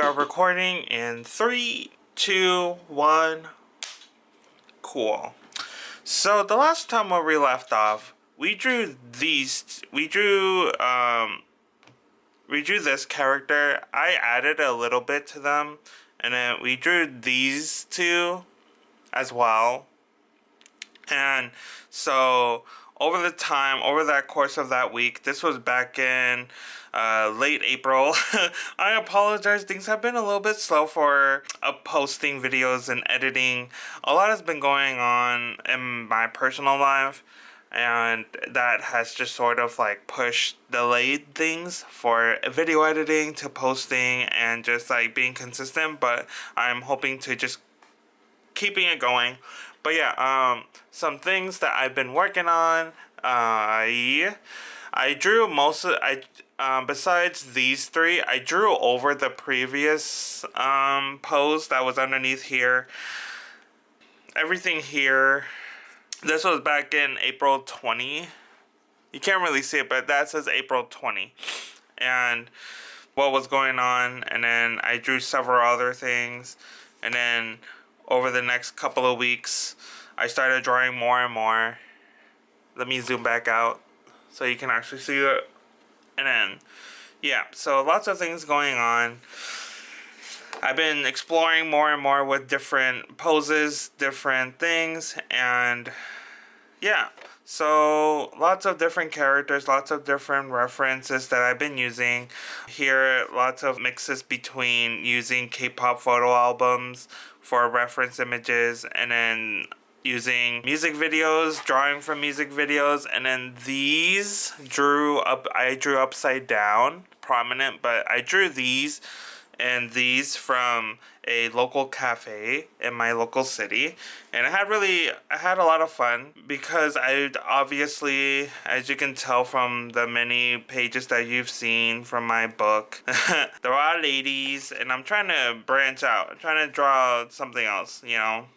are recording in 3, 2, 1. Cool. So the last time where we left off, we drew this character. I added a little bit to them, and then we drew these two as well. And so over that course of that week, this was back in late April. I apologize, things have been a little bit slow for posting videos and editing. A lot has been going on in my personal life, and that has just sort of like delayed things for video editing to posting and just like being consistent, but I'm hoping to just keeping it going. But yeah, some things that I've been working on. I drew besides these three, I drew over the previous pose that was underneath here. Everything here. This was back in April 20. You can't really see it, but that says April 20. And what was going on, and then I drew several other things, and then over the next couple of weeks, I started drawing more and more. Let me zoom back out so you can actually see it. And then, yeah, so lots of things going on. I've been exploring more and more with different poses, different things, and yeah. So lots of different characters, lots of different references that I've been using. Here, lots of mixes between using K-pop photo albums for reference images, and then using music videos, drawing from music videos, and then these I drew upside down, prominent, but I drew these and these from a local cafe in my local city, and I had a lot of fun because I obviously, as you can tell from the many pages that you've seen from my book, there are ladies, and I'm trying to branch out. I'm trying to draw something else, you know.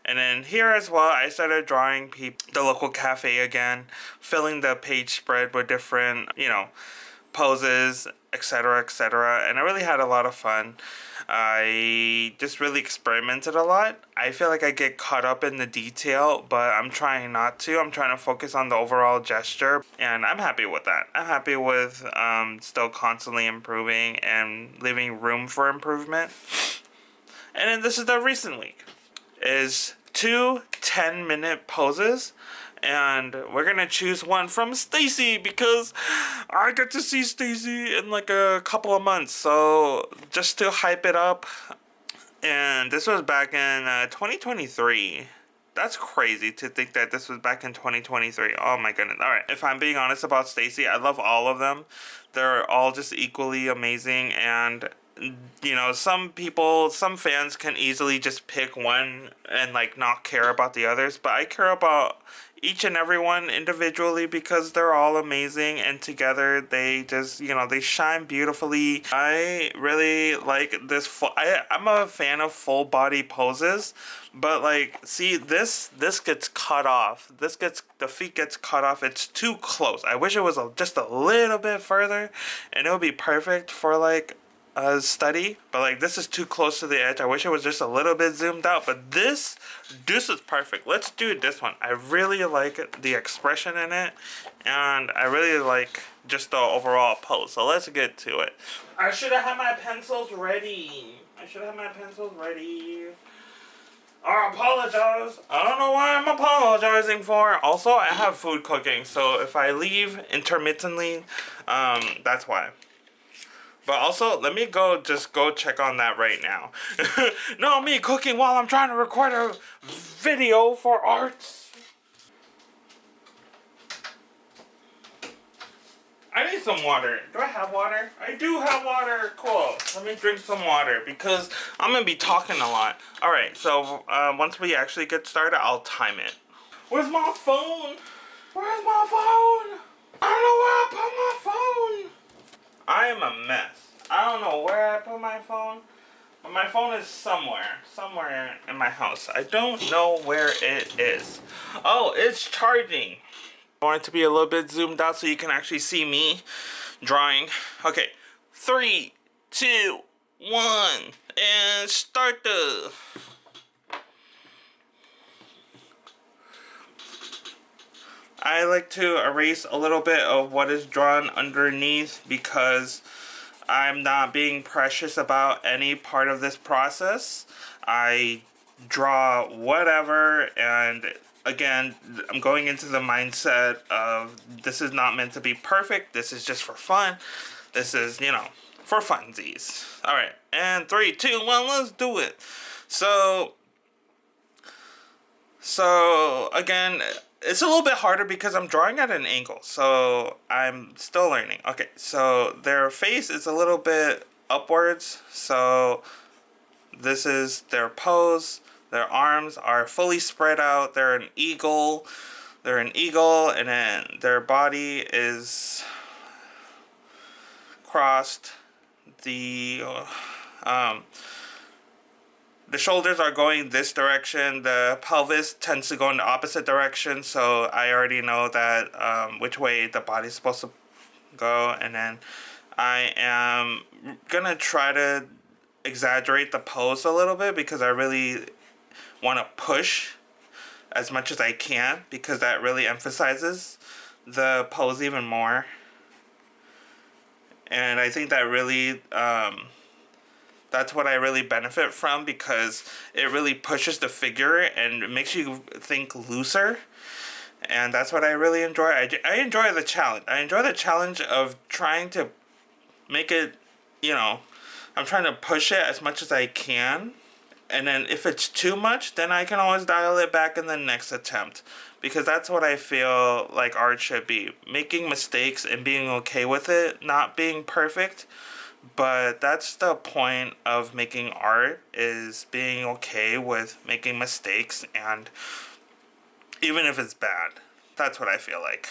And then here as well, I started drawing the local cafe again, filling the page spread with different, poses, etc., etc. And I really had a lot of fun. I just really experimented a lot. I feel like I get caught up in the detail, but I'm trying not to. I'm trying to focus on the overall gesture, and I'm happy with that. I'm happy with still constantly improving and leaving room for improvement. And then this is the recent week. Is 2 10-minute poses, and we're gonna choose one from StayC because I get to see StayC in like a couple of months, so just to hype it up. And this was back in 2023. That's crazy to think that this was back in 2023. Oh my goodness. Alright, if I'm being honest about StayC, I love all of them. They're all just equally amazing, and some fans can easily just pick one and like not care about the others, but I care about each and every one individually because they're all amazing, and together they just, they shine beautifully. I really like this. I'm a fan of full body poses, but like, see, this gets cut off. The feet gets cut off. It's too close. I wish it was just a little bit further, and it would be perfect for like a study, but like this is too close to the edge. I wish it was just a little bit zoomed out, but this is perfect. Let's do this one. I really like the expression in it, and I really like just the overall pose. So let's get to it. I should have had my pencils ready. I apologize. I don't know why I'm apologizing for. Also, I have food cooking, so if I leave intermittently, that's why. But also, let me go check on that right now. No, me cooking while I'm trying to record a video for arts. I need some water. Do I have water? I do have water. Cool. Let me drink some water because I'm going to be talking a lot. Alright, so once we actually get started, I'll time it. Where's my phone? I don't know where I put my phone. I am a mess. I don't know where I put my phone, but my phone is somewhere in my house. I don't know where it is. Oh, it's charging. I want it to be a little bit zoomed out so you can actually see me drawing. Okay, 3, 2, 1. Chapter. I like to erase a little bit of what is drawn underneath because I'm not being precious about any part of this process. I draw whatever, and again, I'm going into the mindset of this is not meant to be perfect. This is just for fun. This is, for funsies. Alright, and 3, 2, 1, let's do it. So again, it's a little bit harder because I'm drawing at an angle, so I'm still learning. Okay, so their face is a little bit upwards, so this is their pose. Their arms are fully spread out. They're an eagle. And then their body is crossed. The shoulders are going this direction. The pelvis tends to go in the opposite direction, so I already know that which way the body's supposed to go. And then I am gonna try to exaggerate the pose a little bit because I really want to push as much as I can because that really emphasizes the pose even more. And I think that really that's what I really benefit from because it really pushes the figure and it makes you think looser. And that's what I really enjoy. I enjoy the challenge. I enjoy the challenge of trying to make it, I'm trying to push it as much as I can. And then if it's too much, then I can always dial it back in the next attempt. Because that's what I feel like art should be. Making mistakes and being okay with it. Not being perfect. But that's the point of making art, is being okay with making mistakes, and even if it's bad. That's what I feel like.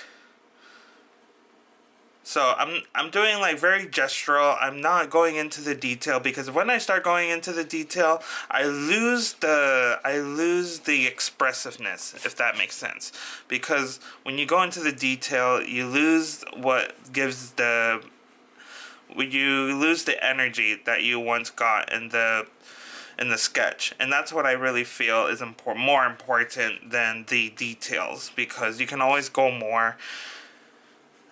So I'm doing like very gestural. I'm not going into the detail because when I start going into the detail, I lose the expressiveness, if that makes sense. Because when you go into the detail, you lose what gives the energy that you once got in the sketch. And that's what I really feel is more important than the details, because you can always go more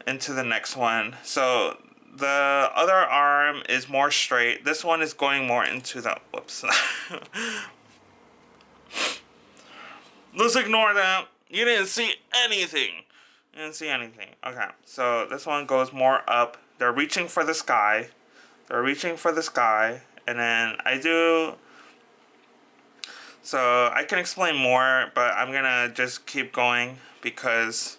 into the next one. So the other arm is more straight. This one is going more into the whoops. Let's ignore that. You didn't see anything. Okay, so this one goes more up. They're reaching for the sky. And then so I can explain more, but I'm gonna just keep going because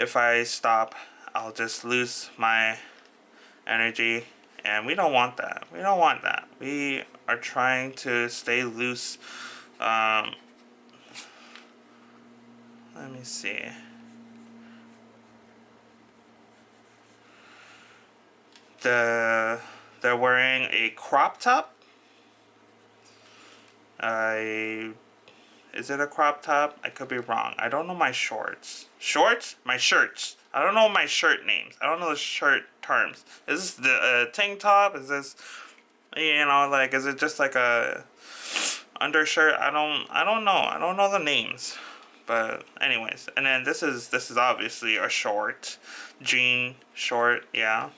if I stop, I'll just lose my energy, and we don't want that. We are trying to stay loose. Let me see. They're wearing a crop top. Is it a crop top? I could be wrong. I don't know my shorts. My shirts. I don't know my shirt names. I don't know the shirt terms. Is this the tank top? Is this, is it just like a undershirt? I don't know. I don't know the names. But anyways, and then this is obviously a short, jean short. Yeah.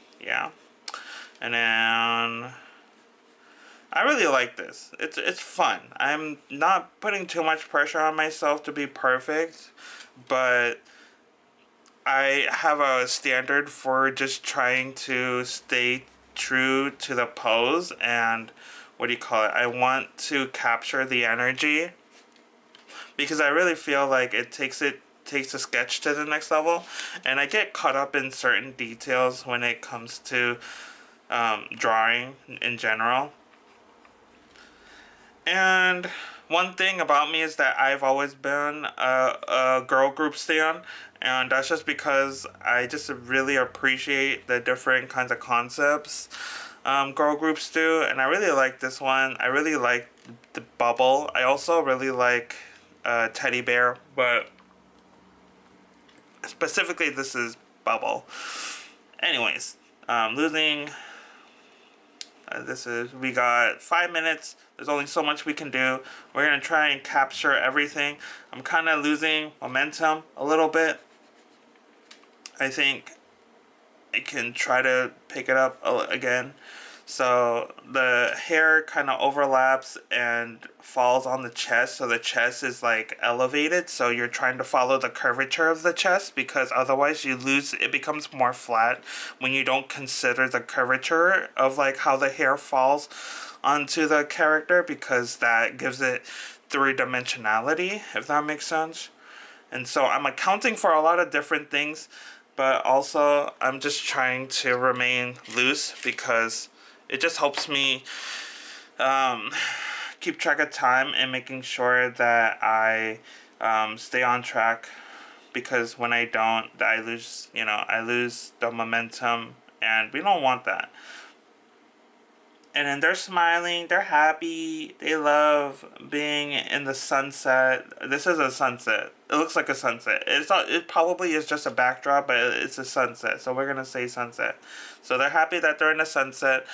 And then I really like this. It's fun. I'm not putting too much pressure on myself to be perfect, but I have a standard for just trying to stay true to the pose and I want to capture the energy because I really feel like it takes a sketch to the next level, and I get caught up in certain details when it comes to drawing in general. And one thing about me is that I've always been a girl group stan, and that's just because I just really appreciate the different kinds of concepts girl groups do, and I really like this one. I really like the bubble. I also really like teddy bear, but specifically this is bubble. Anyways, losing We got 5 minutes. There's only so much we can do. We're going to try and capture everything. I'm kind of losing momentum a little bit. I think I can try to pick it up again. So the hair kind of overlaps and falls on the chest. So the chest is like elevated. So you're trying to follow the curvature of the chest, because otherwise it becomes more flat when you don't consider the curvature of like how the hair falls onto the character, because that gives it three-dimensionality, if that makes sense. And so I'm accounting for a lot of different things, but also I'm just trying to remain loose, because it just helps me keep track of time and making sure that I stay on track, because when I don't, I lose the momentum, and we don't want that. And then they're smiling, they're happy, they love being in the sunset. This is a sunset. It looks like a sunset. It probably is just a backdrop, but it's a sunset. So we're going to say sunset. So they're happy that they're in the sunset.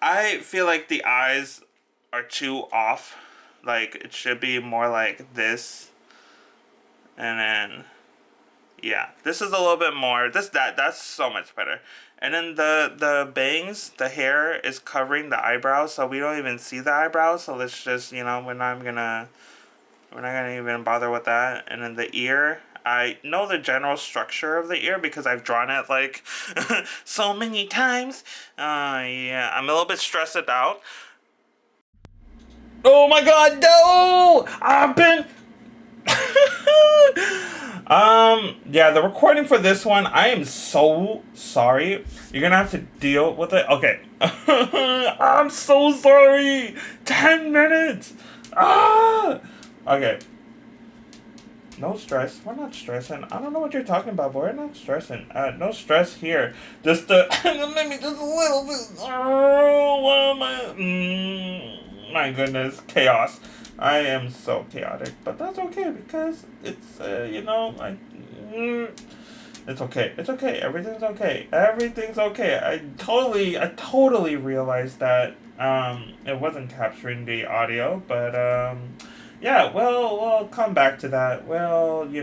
I feel like the eyes are too off. Like, it should be more like this. And then, yeah, this is a little bit more. That's so much better. And then the bangs, the hair is covering the eyebrows, so we don't even see the eyebrows. So let's just, we're not gonna even bother with that. And then the ear, I know the general structure of the ear because I've drawn it like so many times. Yeah, I'm a little bit stressed out. Oh my God, no! I've been. Yeah, the recording for this one, I am so sorry. You're gonna have to deal with it. Okay. I'm so sorry. 10 minutes. Okay. No stress. We're not stressing. I don't know what you're talking about, but we're not stressing. No stress here. Just maybe just a little bit. Oh, my goodness. Chaos. I am so chaotic, but that's okay, because it's, it's okay. It's okay. Everything's okay. Everything's okay. I totally realized that, it wasn't capturing the audio, but, yeah, we'll come back to that. Well, you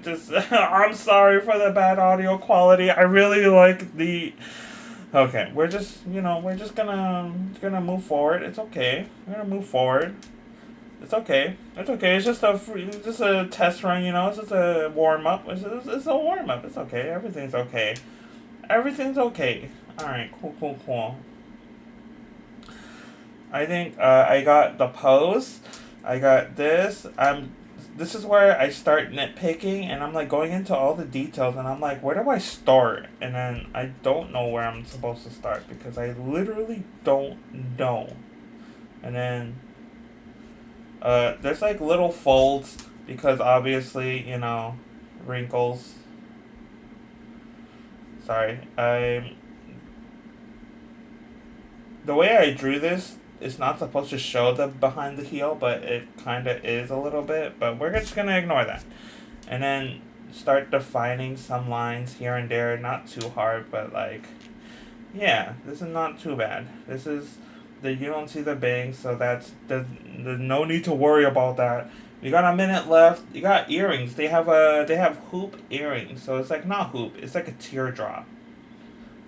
just, I'm sorry for the bad audio quality. I really like the, okay, we're just gonna move forward. It's okay. We're gonna move forward. It's okay. It's okay. It's just a test run, It's just a warm up. It's a warm up. It's okay. Everything's okay. Everything's okay. All right. Cool. I think I got the pose. I got this. This is where I start nitpicking, and I'm like going into all the details, and I'm like, where do I start? And then I don't know where I'm supposed to start, because I literally don't know. And then there's like little folds, because obviously, wrinkles. Sorry. The way I drew this, it's not supposed to show the behind the heel, but it kind of is a little bit, but we're just going to ignore that. And then start defining some lines here and there, not too hard, but like, yeah, this is not too bad. This is, you don't see the bangs, so there's no need to worry about that. We got a minute left. You got earrings. They have hoop earrings, so it's like not hoop. It's like a teardrop.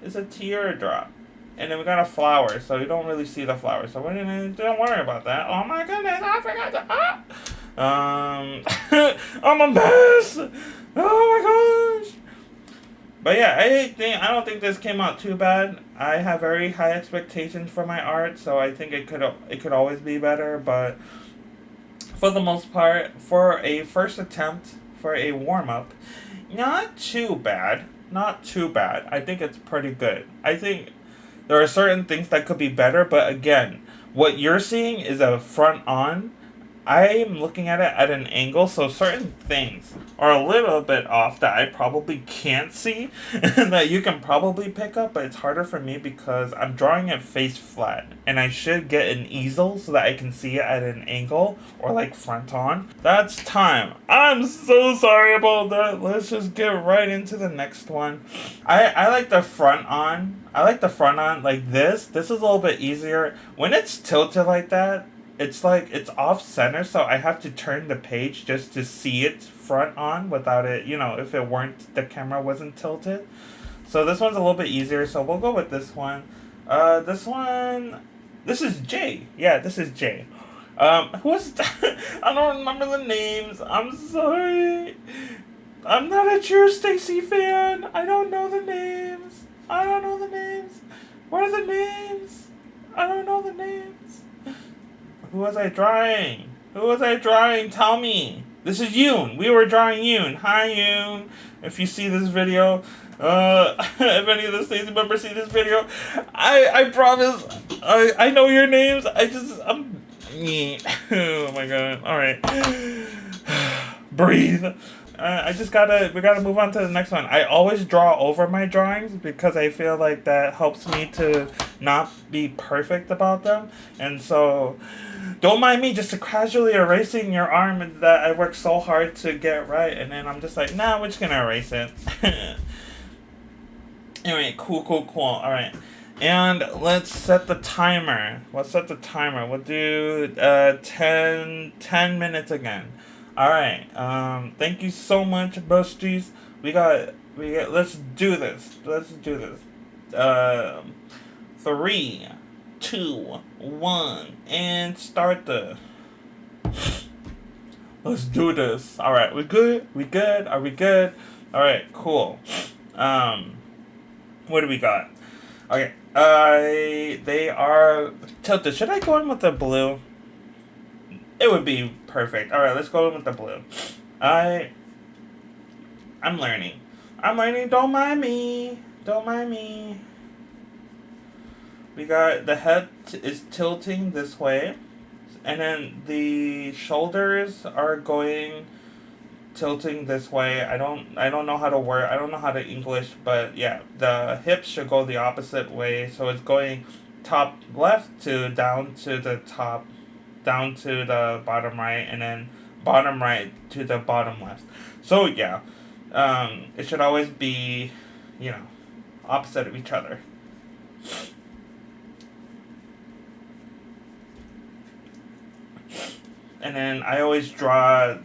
It's a teardrop. And then we got a flower, so you don't really see the flower. So don't worry about that. Oh my goodness, I forgot to. I'm a mess. Oh my gosh. But yeah, I don't think this came out too bad. I have very high expectations for my art, so I think it could always be better. But for the most part, for a first attempt, for a warm up, not too bad. Not too bad. I think it's pretty good. I think there are certain things that could be better, but again, what you're seeing is a front on. I'm looking at it at an angle, so certain things are a little bit off that I probably can't see and that you can probably pick up, but it's harder for me because I'm drawing it face flat and I should get an easel so that I can see it at an angle or like front on. That's time. I'm so sorry about that. Let's just get right into the next one. I like the front on. I like the front on like this. This is a little bit easier. When it's tilted like that, it's like it's off center, so I have to turn the page just to see it front on without it, if it weren't, the camera wasn't tilted. So this one's a little bit easier, so we'll go with this one. This is J. Yeah, this is J. Who's I don't remember the names. I'm sorry. I'm not a true StayC fan. I don't know the names. I don't know the names. What are the names? I don't know the names. Who was I drawing? Who was I drawing? Tell me. This is Yoon. We were drawing Yoon. Hi, Yoon. If you see this video, if any of the StayC members see this video, I promise, I know your names. I'm... Oh my god. Alright. Breathe. We gotta move on to the next one. I always draw over my drawings because I feel like that helps me to not be perfect about them. And so, don't mind me just casually erasing your arm that I worked so hard to get right. And then I'm just like, nah, we're just gonna erase it. Anyway, cool. Alright. And let's set the timer. We'll do 10 minutes again. Alright, thank you so much, besties. Let's do this. 3, 2, 1, and start let's do this. Alright, we good? Are we good? Alright, cool. What do we got? Okay, they are tilted. Should I go in with the blue? It would be perfect. Alright, let's go in with the blue. I'm learning. Don't mind me. We got the head is tilting this way. And then the shoulders are tilting this way. I don't know how to work. I don't know how to English, but yeah, the hips should go the opposite way. So it's going top left to down to the top, down to the bottom right, and then bottom right to the bottom left. So yeah, it should always be, opposite of each other. And then I always draw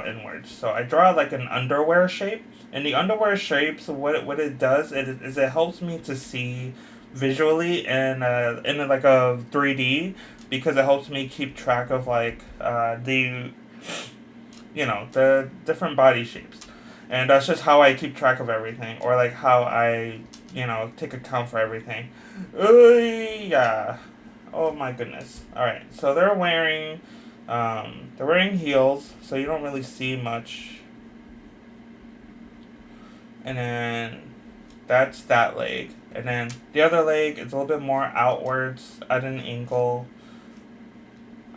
inwards. So I draw like an underwear shape. And the underwear shapes, what it does is it helps me to see visually in like a 3D, because it helps me keep track of like the different body shapes. And that's just how I keep track of everything, or like how I take account for everything. Yeah. Oh my goodness. Alright, so they're wearing heels, so you don't really see much. And then that's that leg. And then the other leg is a little bit more outwards at an angle.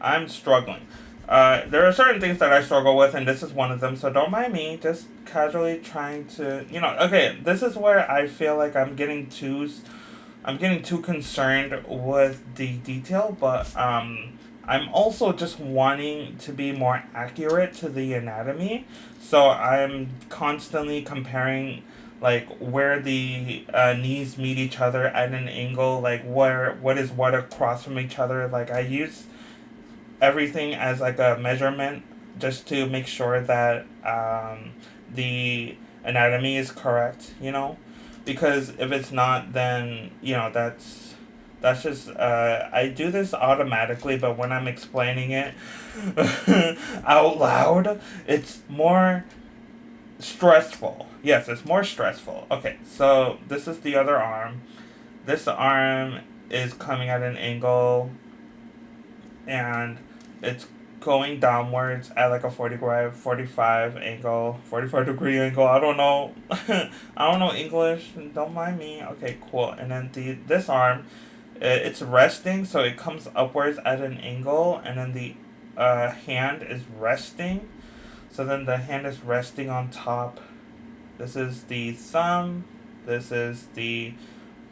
I'm struggling. There are certain things that I struggle with, and this is one of them, so don't mind me. Just casually trying to, okay, this is where I feel like I'm getting too concerned with the detail, but I'm also just wanting to be more accurate to the anatomy. So I'm constantly comparing like where the knees meet each other at an angle, like what is what across from each other. Like I use everything as like a measurement just to make sure that the anatomy is correct, because if it's not, then that's just I do this automatically, but when I'm explaining it out loud, it's more stressful. Yes, it's more stressful. Okay, so this is the other arm. This arm is coming at an angle, and it's going downwards at like a 45 angle, 45-degree angle. I don't know. I don't know English. Don't mind me. Okay, cool. And then this arm It's resting, so it comes upwards at an angle, and then the hand is resting. So then the hand is resting on top. This is the thumb. This is the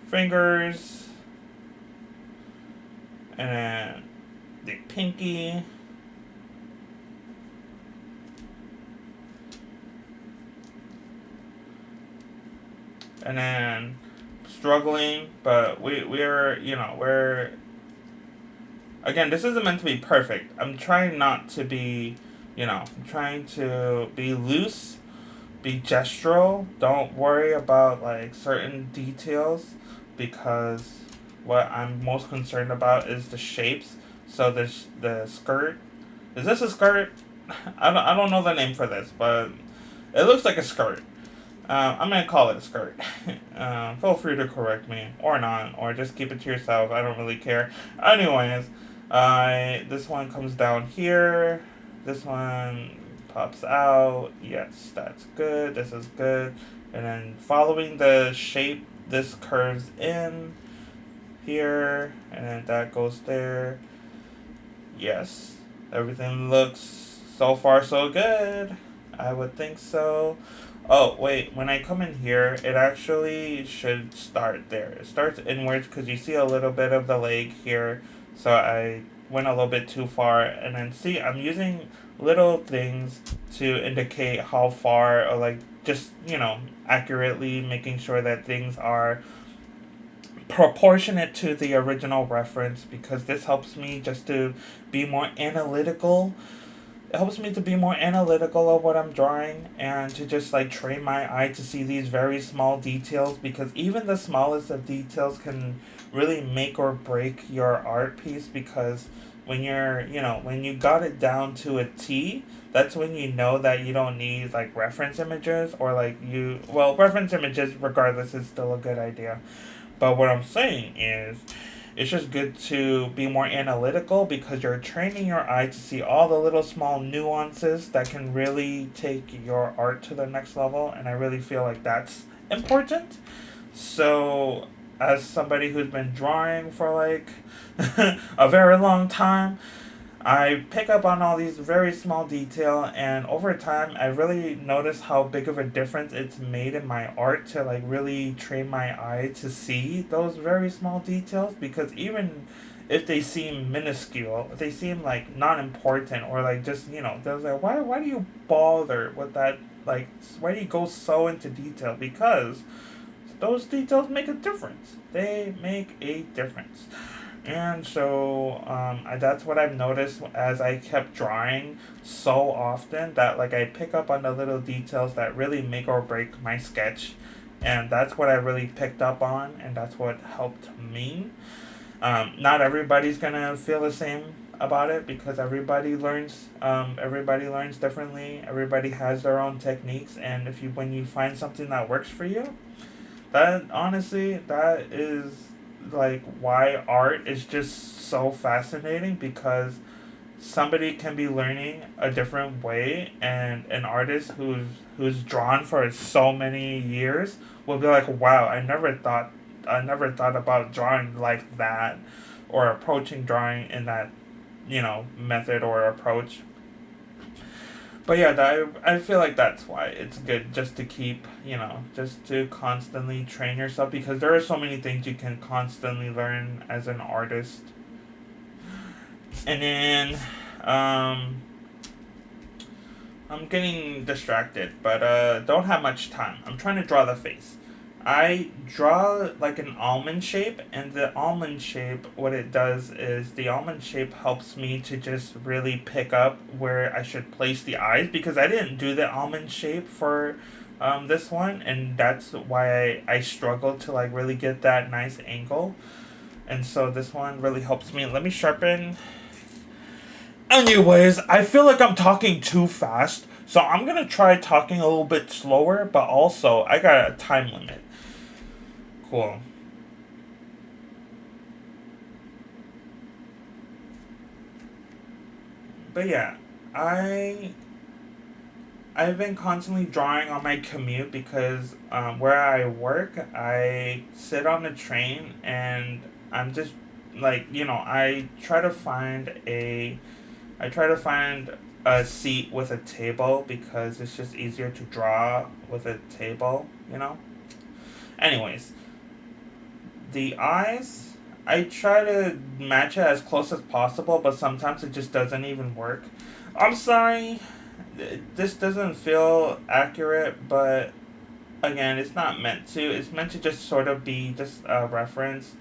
fingers. And then the pinky. And then struggling, but we're, we're, again, this isn't meant to be perfect. I'm trying not to be, I'm trying to be loose, be gestural. Don't worry about like certain details, because what I'm most concerned about is the shapes. So the skirt. Is this a skirt? I don't know the name for this, but it looks like a skirt. I'm gonna call it a skirt. Feel free to correct me or not, or just keep it to yourself. I don't really care. Anyways, this one comes down here. This one pops out. Yes, that's good. This is good. And then following the shape, this curves in here, and then that goes there. Yes, everything looks so far so good. I would think so. Oh, wait, when I come in here, it actually should start there. It starts inwards because you see a little bit of the leg here. So I went a little bit too far. And then see, I'm using little things to indicate how far, or like just, accurately making sure that things are proportionate to the original reference, because this helps me just to be more analytical. It helps me to be more analytical of what I'm drawing, and to just like train my eye to see these very small details, because even the smallest of details can really make or break your art piece. Because when when you got it down to a T, that's when you know that you don't need like reference images, or like reference images regardless is still a good idea. But what I'm saying is, it's just good to be more analytical, because you're training your eye to see all the little small nuances that can really take your art to the next level. And I really feel like that's important. So, as somebody who's been drawing for like a very long time, I pick up on all these very small detail, and over time I really notice how big of a difference it's made in my art, to like really train my eye to see those very small details. Because even if they seem minuscule, if they seem like not important, or like just, they're like, why do you bother with that, like why do you go so into detail? Because those details make a difference. They make a difference. And so that's what I've noticed as I kept drawing so often, that like I pick up on the little details that really make or break my sketch. And that's what I really picked up on, and that's what helped me. Not everybody's gonna feel the same about it, because everybody learns differently. Everybody has their own techniques, and when you find something that works for you, that honestly, that is like why art is just so fascinating. Because somebody can be learning a different way, and an artist who's drawn for so many years will be like, wow, I never thought about drawing like that, or approaching drawing in that, method or approach. But yeah, I feel like that's why it's good just to keep, just to constantly train yourself, because there are so many things you can constantly learn as an artist. And then, I'm getting distracted, but don't have much time. I'm trying to draw the face. I draw like an almond shape, and the almond shape, what it does is the almond shape helps me to just really pick up where I should place the eyes, because I didn't do the almond shape for this one, and that's why I struggled to like really get that nice angle. And so this one really helps me. Let me sharpen. Anyways, I feel like I'm talking too fast, so I'm gonna try talking a little bit slower, but also I got a time limit. Cool. But yeah, I I've been constantly drawing on my commute, because where I work, I sit on the train, and I'm just like, I try to find a seat with a table because it's just easier to draw with a table. Anyways, the eyes, I try to match it as close as possible, but sometimes it just doesn't even work. I'm sorry, this doesn't feel accurate, but again, it's not meant to. It's meant to just sort of be just a reference,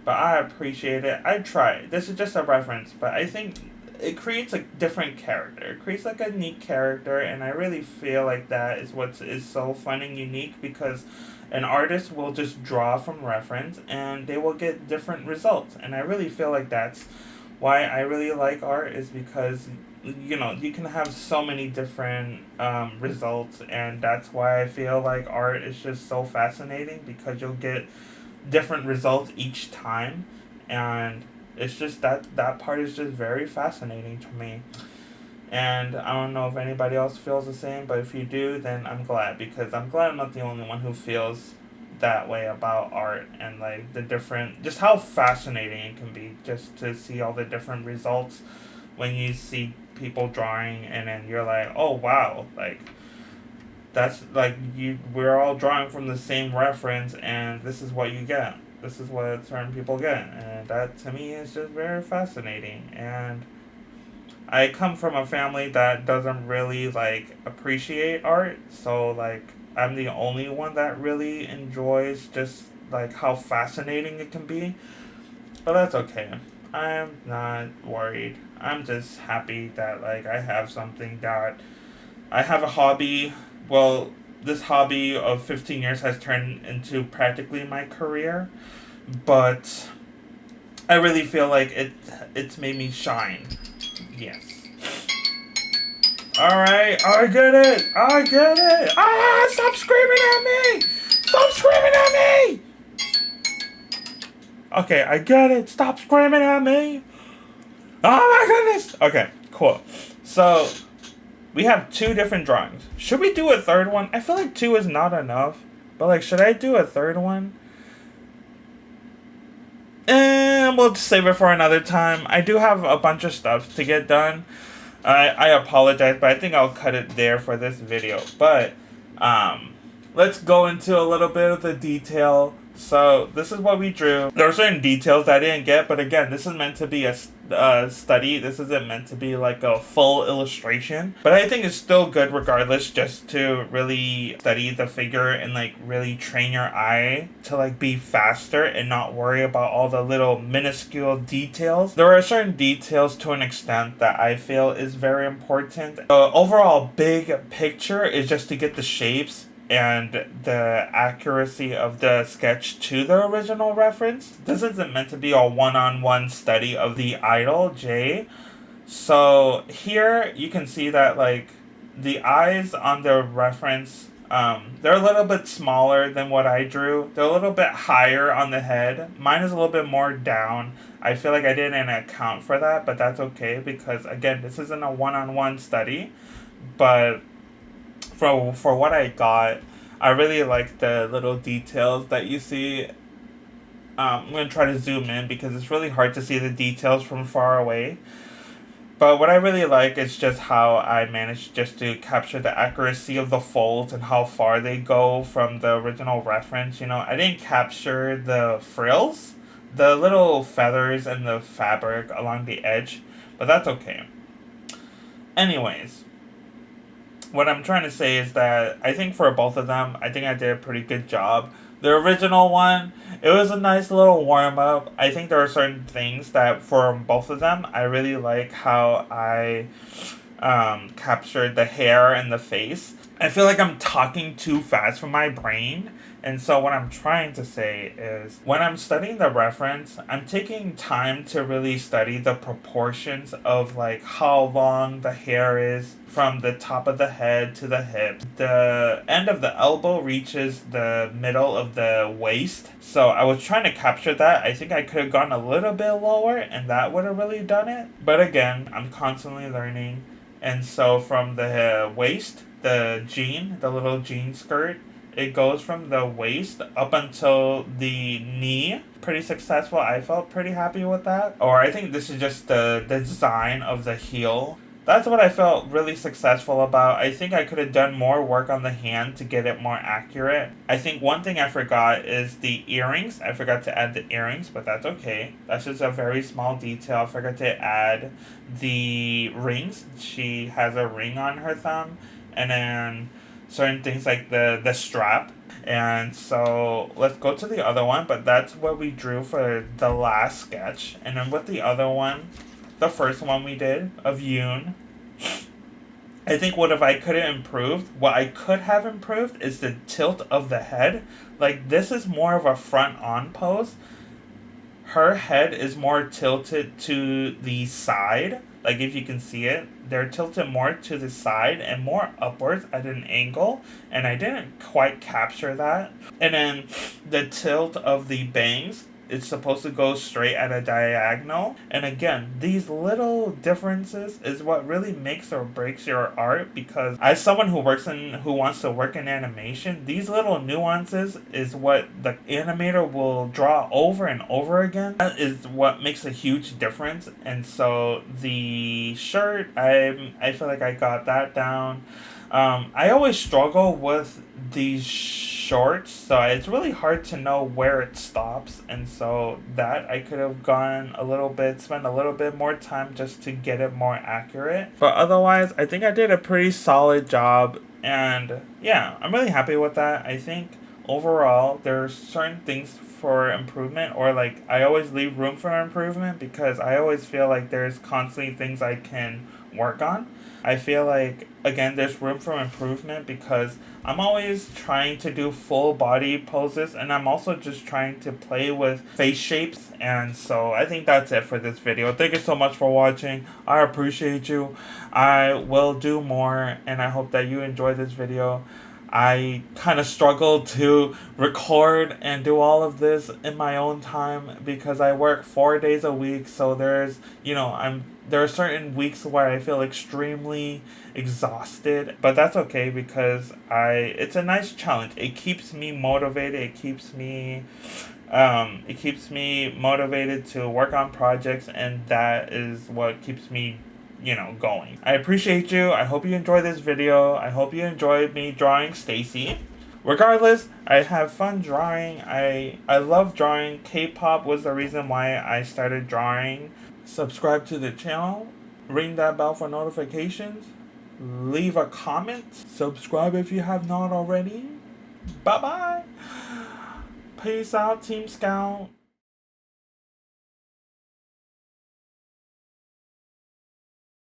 but I appreciate it. I try. This is just a reference, but I think it creates a different character. It creates like a unique character, and I really feel like that is what is so fun and unique because an artist will just draw from reference and they will get different results. And I really feel like that's why I really like art is because you can have so many different results, and that's why I feel like art is just so fascinating because you'll get different results each time, and it's just that part is just very fascinating to me. And I don't know if anybody else feels the same, but if you do, then I'm glad because I'm glad I'm not the only one who feels that way about art and like the different just how fascinating it can be just to see all the different results when you see people drawing and then you're like, "Oh wow, like that's like we're all drawing from the same reference and this is what you get. This is what certain people get." And that to me is just very fascinating. And I come from a family that doesn't really like appreciate art, so like I'm the only one that really enjoys just like how fascinating it can be. But that's okay. I'm not worried. I'm just happy that like I have something that I have a hobby. Well, this hobby of 15 years has turned into practically my career, but I really feel like it's made me shine. Yes. Alright, I get it! I get it! Ah, stop screaming at me! Stop screaming at me! Okay, I get it. Stop screaming at me! Oh my goodness! Okay, cool. So, we have two different drawings. Should we do a third one? I feel like two is not enough. But like, should I do a third one? We'll just save it for another time. I do have a bunch of stuff to get done. I apologize, but I think I'll cut it there for this video. But let's go into a little bit of the detail. So this is what we drew. There are certain details that I didn't get, but again, this is meant to be a study. This isn't meant to be like a full illustration. But I think it's still good regardless, just to really study the figure and like really train your eye to like be faster and not worry about all the little minuscule details. There are certain details to an extent that I feel is very important. The overall big picture is just to get the shapes and the accuracy of the sketch to the original reference. This isn't meant to be a one-on-one study of the idol, Jay. So here you can see that like the eyes on the reference, they're a little bit smaller than what I drew. They're a little bit higher on the head. Mine is a little bit more down. I feel like I didn't account for that, but that's okay because again, this isn't a one-on-one study. But for what I got, I really like the little details that you see. I'm going to try to zoom in because it's really hard to see the details from far away. But what I really like is just how I managed just to capture the accuracy of the folds and how far they go from the original reference. I didn't capture the frills, the little feathers and the fabric along the edge, but that's okay. Anyways, what I'm trying to say is that I think for both of them, I think I did a pretty good job. The original one, it was a nice little warm-up. I think there are certain things that for both of them, I really like how I captured the hair and the face. I feel like I'm talking too fast for my brain. And so what I'm trying to say is when I'm studying the reference, I'm taking time to really study the proportions of like how long the hair is from the top of the head to the hip. The end of the elbow reaches the middle of the waist. So I was trying to capture that. I think I could have gone a little bit lower and that would have really done it. But again, I'm constantly learning. And so from the waist, the little jean skirt, It goes from the waist up until the knee. Pretty successful. I felt pretty happy with that. Or I think this is just the design of the heel. That's what I felt really successful about. I think I could have done more work on the hand to get it more accurate. I think one thing I forgot is the earrings. I forgot to add the earrings, but that's okay. That's just a very small detail. I forgot to add the rings. She has a ring on her thumb. And then certain things like the strap. And so let's go to the other one, but that's what we drew for the last sketch. And then with the other one, the first one we did of Yoon, I think what I could have improved is the tilt of the head. Like, this is more of a front on pose. Her head is more tilted to the side. Like, if you can see it, they're tilted more to the side and more upwards at an angle, and I didn't quite capture that. And then the tilt of the bangs, it's supposed to go straight at a diagonal. And again, these little differences is what really makes or breaks your art, because as someone who wants to work in animation, these little nuances is what the animator will draw over and over again. That is what makes a huge difference. And so the shirt, I feel like I got that down. I always struggle with these shorts, so it's really hard to know where it stops, and so that I could have spent a little bit more time just to get it more accurate. But otherwise, I think I did a pretty solid job, and yeah, I'm really happy with that. I think overall, there's certain things for improvement, or like I always leave room for improvement because I always feel like there's constantly things I can work on. I feel like, again, there's room for improvement because I'm always trying to do full body poses, and I'm also just trying to play with face shapes. And so I think that's it for this video. Thank you so much for watching. I appreciate you. I will do more, and I hope that you enjoy this video. I kind of struggled to record and do all of this in my own time because I work 4 days a week. So there are certain weeks where I feel extremely exhausted, but that's okay because it's a nice challenge. It keeps me motivated. It keeps me motivated to work on projects, and that is what keeps me going. I appreciate you. I hope you enjoyed this video. I hope you enjoyed me drawing StayC. Regardless, I have fun drawing. I love drawing. K-pop was the reason why I started drawing. Subscribe to the channel. Ring that bell for notifications. Leave a comment. Subscribe if you have not already. Bye-bye. Peace out, Team Scout.